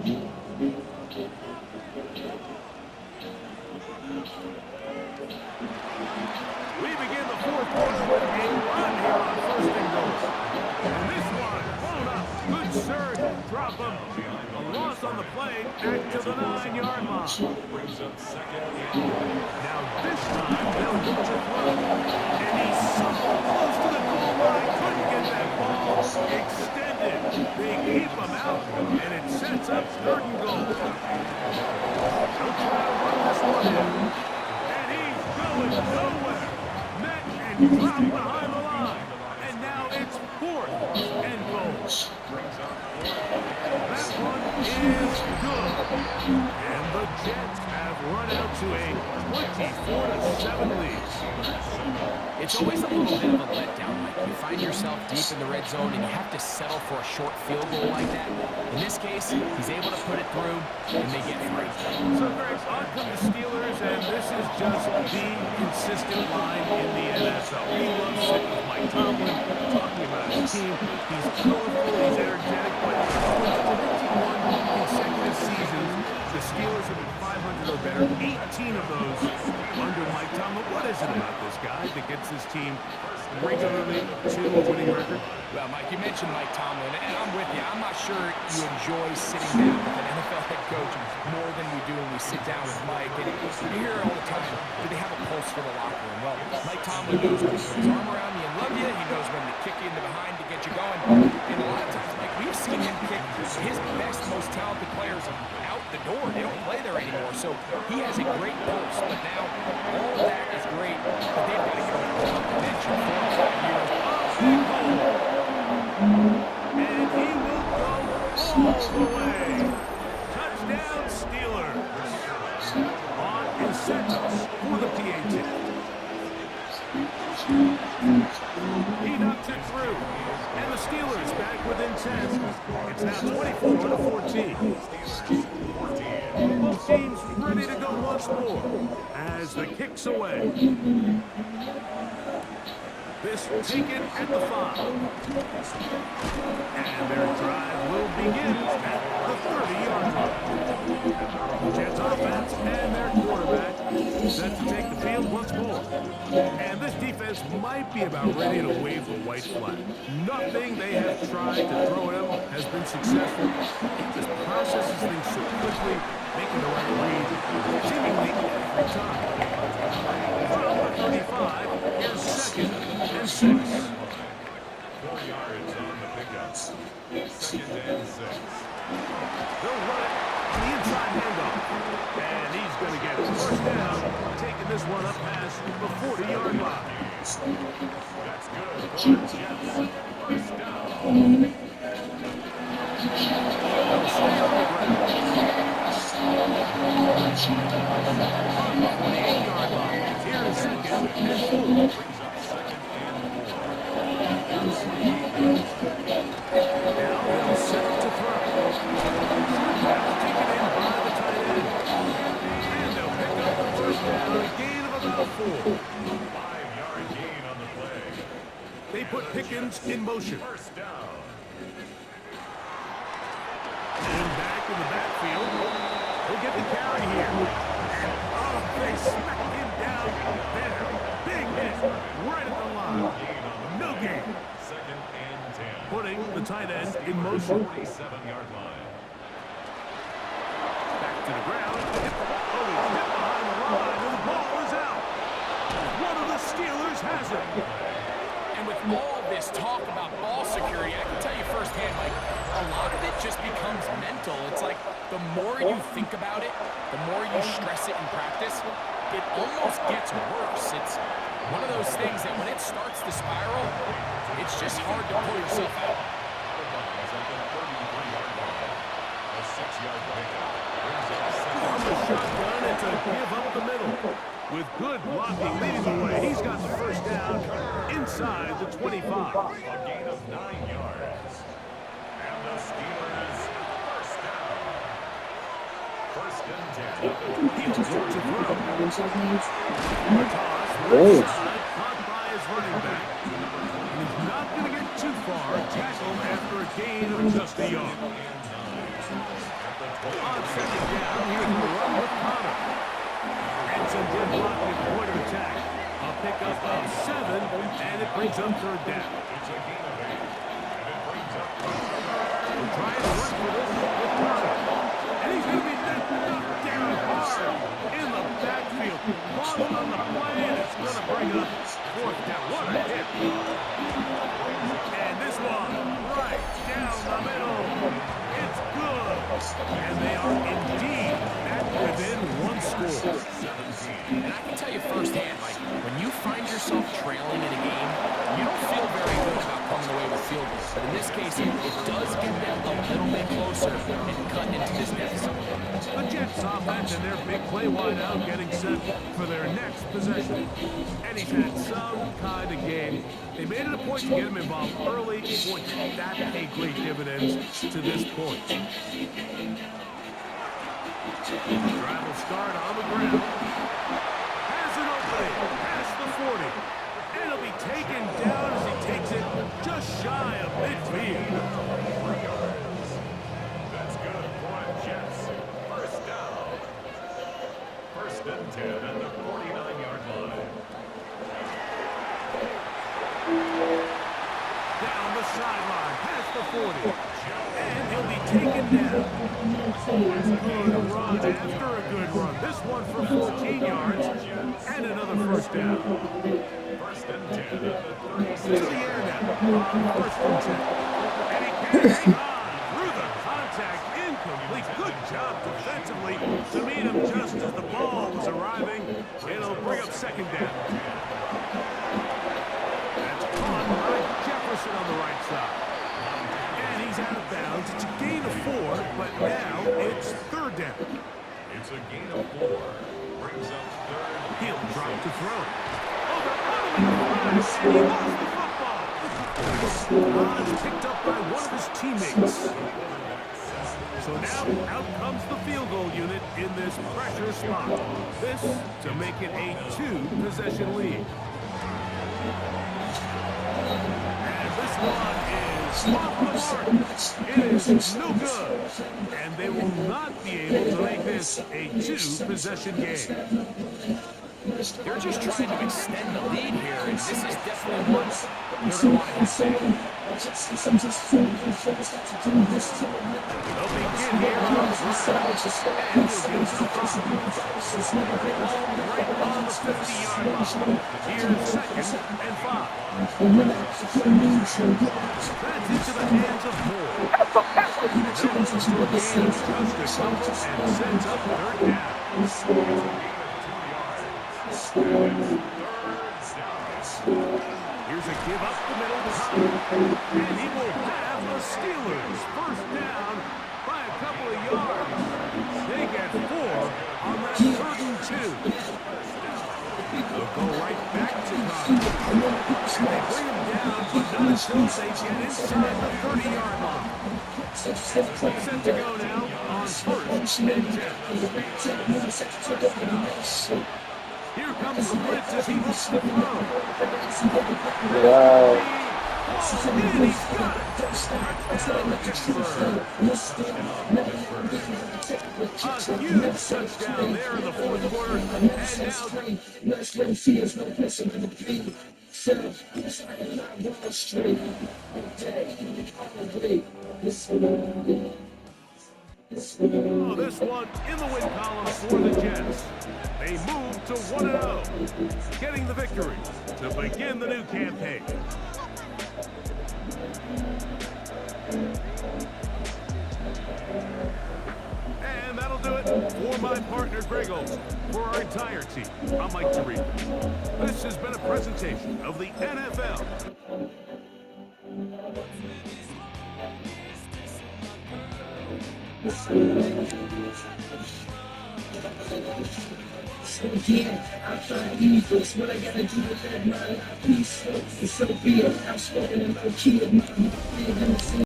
We begin the fourth quarter with a run here on first and goal. And this one, blown up. Good surge, drop him. A loss on the play, back to the 9-yard line. Now this time, they'll look to throw. And he's so close to the goal line, couldn't get that ball extended. They keep him out, and it sets up third and goal. They'll try to run this one in. And he's going nowhere. Met and dropped behind the line. And now it's fourth and goal. That one is good. And the Jets have run out to a 24-7 lead. It's always a little bit of a letdown. You find yourself deep in the red zone and you have to settle for a short field goal like that. In this case, he's able to put it through and they get free. So, Greg, on come the Steelers, and this is just the consistent line in the NFL. We love sitting with Mike Tomlin, talking about his team. He's colorful, he's energetic, but with 51 consecutive seasons, the Steelers have been 500 or better, 18 of those under Mike Tomlin. What is it about this guy that gets his team regularly to a winning record? Well, Mike, you mentioned Mike Tomlin, and I'm with you. I'm not sure you enjoy sitting down with an NFL head coach more than we do when we sit down with Mike. And you hear it all the time, do they have a pulse for the locker room? Well, Mike Tomlin knows when to put his arm around you and love you. He knows when to kick you in the behind to get you going. And a lot of times, Mike, we've seen him kick his best, most talented players out the door. They don't play there anymore, so he has a great pulse. But now, all of that is great, but they've got to get over the bench in 4 or 5 years. And he will go all the way. Touchdown, Steelers. On incentives for the PAT. He knocks it through. And the Steelers back within 10. It's now 24-14. Both teams ready to go once more as the kick's away. This taken at the 5. And their drive will begin at the 30-yard line. Jets offense and their quarterback set to take the field once more. And this defense might be about ready to wave the white flag. Nothing they have tried to throw at him has been successful. He just processes things so quickly, making the right read seemingly every time. From the 35, here's second and 6. 4 yards on the pickup. Second and 6. They'll run it on the inside handoff. And he's going to get first down, taking this one up past the 40-yard line. That's good. First down. They'll stay on the ground. From the 48-yard line, here's second and 4. Now they'll set to throw. Taken in by the tight end. And they'll pick up the first down, a gain of about 4. 5-yard gain on the play. They put Pickens in motion. First down. And back in the backfield. He'll get the carry here. And they smack him down there. Big hit right at the line. No gain. Second and 10. Putting the tight end in motion. 47-yard line. Back to the ground. He's hit behind the line, and the ball is out. One of the Steelers has it. And with all this talk about ball security, I can tell you firsthand, like, a lot of it just becomes mental. It's like the more you think about it, the more you stress it in practice, it almost gets worse. It's one of those things that when it starts to spiral, it's just hard to pull yourself out. A 6-yard pickup. On the shotgun, it's a give up the middle. With good blocking leading the way, he's got the first down inside the 25. A gain of 9 yards. And the Steelers first down. First and 10. He'll look to throw. A toss, left side, caught by his running back. He's not going to get too far. Tackled after a gain of just a yard. At the blocking point of attack. A pickup of 7, and it brings up third down. It's a gain of 8, and it brings up We're trying to work for this with Turner. And he's going to be knocked down hard in the backfield. Lost on the play, and it's going to bring up fourth down. What a hit. And this one right down the middle. It's good. And they are indeed back within one score. 17. And I can tell you firsthand, Mike, when you find yourself trailing in a game, you don't feel very good about coming away with field goals. But in this case, it does get them a little bit closer and cutting into this deficit. The Jets offense and their big play wideout getting set for their next possession. And he's had some kind of game. They made it a point to get him involved early. Boy, did that pay great dividends to this point. Drive will start on the ground. Has an opening past the 40. And it'll be taken down as he takes it just shy of midfield. That's good for the Jets. First down. First and 10 at the 49-yard line. Down the sideline, past the 40. And he'll be taken down. Good run after a good run. This one for 14 yards and another first down. First and 10 at the 36. To the air now on first and 10. And he can't hang on through the contact. Incomplete. Good job defensively to meet him just as the ball was arriving. It'll bring up second down. That's caught by Jefferson on the right side. And he's out of bounds. It's a gain of 4, but now it's third down. It's a gain of 4. Brings up third. He'll drop to throw. Oh, they're on him in the flash, and he lost the football. It's picked up by one of his teammates. So now out comes the field goal unit in this pressure spot. This to make it a 2-possession lead. And this one is off the mark. It is no good. And they will not be able to make this a 2-possession game. They're just trying to extend the lead here, and this is definitely one they're going to want to hit big. They'll begin here on the right, and he'll get us the right on the 50-yard line. Here's second and 5. That's into the hands of Moore. They'll move to a game just a couple and sends up third down. Here's a give up the middle and he will have the Steelers first down by a couple of yards. They get 4 on that 3rd and 2. They'll go right back to Connor. And they bring him down, but not until they get inside the 30-yard line. Set to go now on 1st and 10. Here comes the blitz as he looks to throw. Wow. And he's got it. A huge touchdown there in the 4th quarter. And now oh, this one in the win column for the Jets. They move to 1-0, getting the victory to begin the new campaign. And that'll do it for my partner, Greg Olson. For our entire team, I'm Mike Tirico. This has been a presentation of the NFL. So yeah, I find evils. What I gotta do with that mind, I peaceful. So be it. I'm spoken and low key.